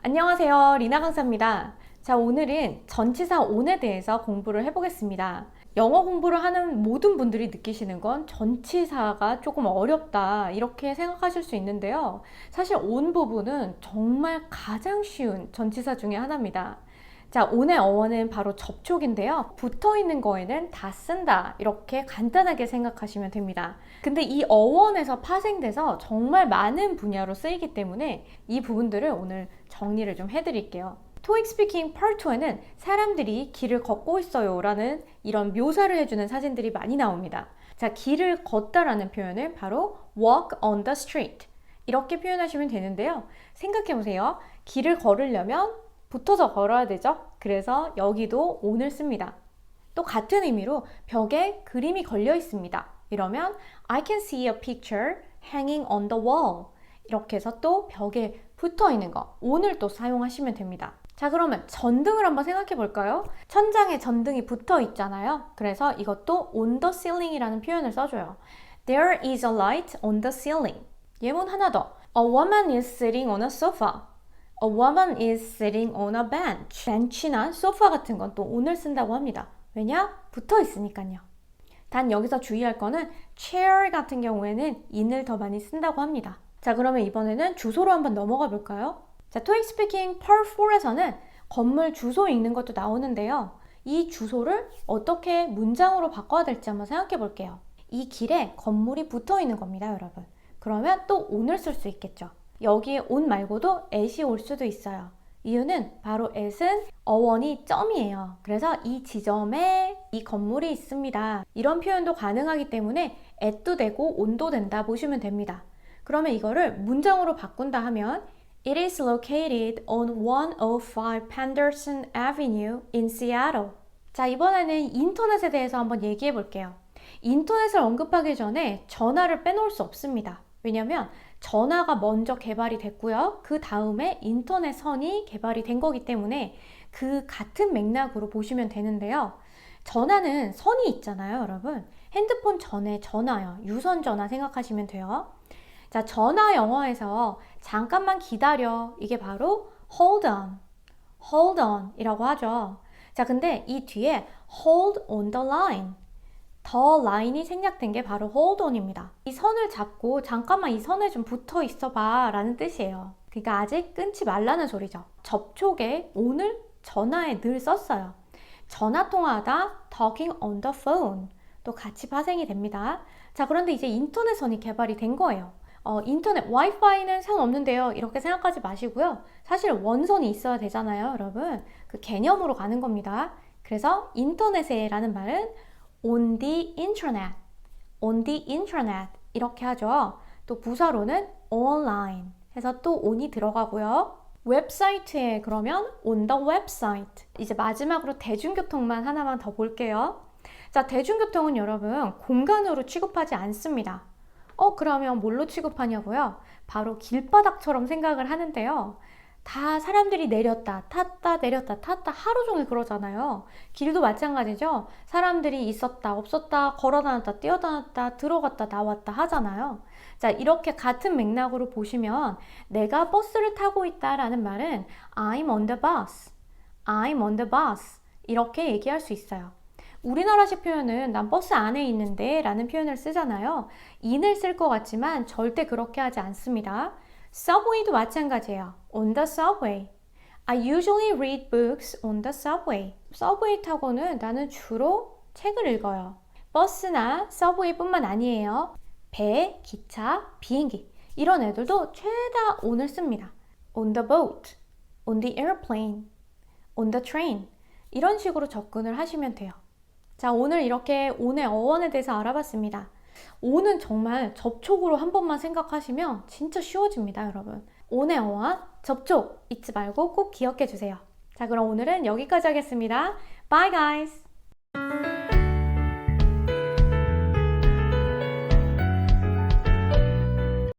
안녕하세요. 리나 강사입니다. 자, 오늘은 전치사 on에 대해서 공부를 해보겠습니다. 영어 공부를 하는 모든 분들이 느끼시는 건 전치사가 조금 어렵다 이렇게 생각하실 수 있는데요. 사실 on 부분은 정말 가장 쉬운 전치사 중에 하나입니다. 자, on의 어원은 바로 접촉인데요. 붙어 있는 거에는 다 쓴다 이렇게 간단하게 생각하시면 됩니다. 근데 이 어원에서 파생돼서 정말 많은 분야로 쓰이기 때문에 이 부분들을 오늘 정리를 좀 해드릴게요. TOEIC 스피킹 Part 2에는 사람들이 길을 걷고 있어요 라는 이런 묘사를 해주는 사진들이 많이 나옵니다. 자, 길을 걷다라는 표현을 바로 walk on the street 이렇게 표현하시면 되는데요. 생각해보세요. 길을 걸으려면 붙어서 걸어야 되죠. 그래서 여기도 on을 씁니다. 또 같은 의미로 벽에 그림이 걸려 있습니다. 이러면 I can see a picture hanging on the wall 이렇게 해서 또 벽에 붙어 있는 거 on을 또 사용하시면 됩니다. 자, 그러면 전등을 한번 생각해 볼까요? 천장에 전등이 붙어 있잖아요. 그래서 이것도 on the ceiling 이라는 표현을 써줘요. There is a light on the ceiling. 예문 하나 더. A woman is sitting on a sofa. A woman is sitting on a bench. 벤치나 소파 같은 건 또 on을 쓴다고 합니다. 왜냐? 붙어 있으니까요. 단 여기서 주의할 거는 chair 같은 경우에는 in을 더 많이 쓴다고 합니다. 자, 그러면 이번에는 주소로 한번 넘어가 볼까요? 자, TOEIC 스피킹 Part 4에서는 건물 주소 읽는 것도 나오는데요. 이 주소를 어떻게 문장으로 바꿔야 될지 한번 생각해 볼게요. 이 길에 건물이 붙어 있는 겁니다, 여러분. 그러면 또 on을 쓸 수 있겠죠. 여기에 on 말고도 at이 올 수도 있어요. 이유는 바로 at은 어원이 점이에요. 그래서 이 지점에 이 건물이 있습니다. 이런 표현도 가능하기 때문에 at도 되고 on도 된다 보시면 됩니다. 그러면 이거를 문장으로 바꾼다 하면 It is located on 105 Penderson Avenue in Seattle. 자, 이번에는 인터넷에 대해서 한번 얘기해 볼게요. 인터넷을 언급하기 전에 전화를 빼놓을 수 없습니다. 왜냐면 전화가 먼저 개발이 됐고요. 그 다음에 인터넷 선이 개발이 된 거기 때문에 그 같은 맥락으로 보시면 되는데요. 전화는 선이 있잖아요, 여러분. 핸드폰 전에 전화요. 유선 전화 생각하시면 돼요. 자, 전화 영어에서 잠깐만 기다려. 이게 바로 hold on, hold on 이라고 하죠. 자, 근데 이 뒤에 hold on the line. 더 라인이 생략된 게 바로 hold on입니다. 이 선을 잡고 잠깐만 이 선에 좀 붙어 있어 봐 라는 뜻이에요. 그러니까 아직 끊지 말라는 소리죠. 접촉에 on을 전화에 늘 썼어요. 전화 통화하다 talking on the phone 또 같이 파생이 됩니다. 자, 그런데 이제 인터넷 선이 개발이 된 거예요. 인터넷 와이파이는 상관없는데요 이렇게 생각하지 마시고요. 사실 원선이 있어야 되잖아요, 여러분. 그 개념으로 가는 겁니다. 그래서 인터넷에 라는 말은 on the internet, on the internet 이렇게 하죠. 또 부사로는 online 해서 또 on이 들어가고요. 웹사이트에 그러면 on the website. 이제 마지막으로 대중교통만 하나만 더 볼게요. 자, 대중교통은 여러분 공간으로 취급하지 않습니다. 그러면 뭘로 취급하냐고요? 바로 길바닥처럼 생각을 하는데요. 다 사람들이 내렸다, 탔다, 내렸다, 탔다 하루 종일 그러잖아요. 길도 마찬가지죠. 사람들이 있었다, 없었다, 걸어다녔다, 뛰어다녔다, 들어갔다, 나왔다 하잖아요. 자, 이렇게 같은 맥락으로 보시면 내가 버스를 타고 있다라는 말은 I'm on the bus, I'm on the bus 이렇게 얘기할 수 있어요. 우리나라식 표현은 난 버스 안에 있는데 라는 표현을 쓰잖아요. in을 쓸 것 같지만 절대 그렇게 하지 않습니다. Subway도 마찬가지예요. On the subway. I usually read books on the subway. 서브웨이 타고는 나는 주로 책을 읽어요. 버스나 서브웨이뿐만 아니에요. 배, 기차, 비행기 이런 애들도 죄다 on을 씁니다. On the boat, on the airplane, on the train 이런 식으로 접근을 하시면 돼요. 자, 오늘 이렇게 on의 어원에 대해서 알아봤습니다. on은 정말 접촉으로 한 번만 생각하시면 진짜 쉬워집니다, 여러분. on의 어원, 접촉 잊지 말고 꼭 기억해 주세요. 자, 그럼 오늘은 여기까지 하겠습니다. Bye guys!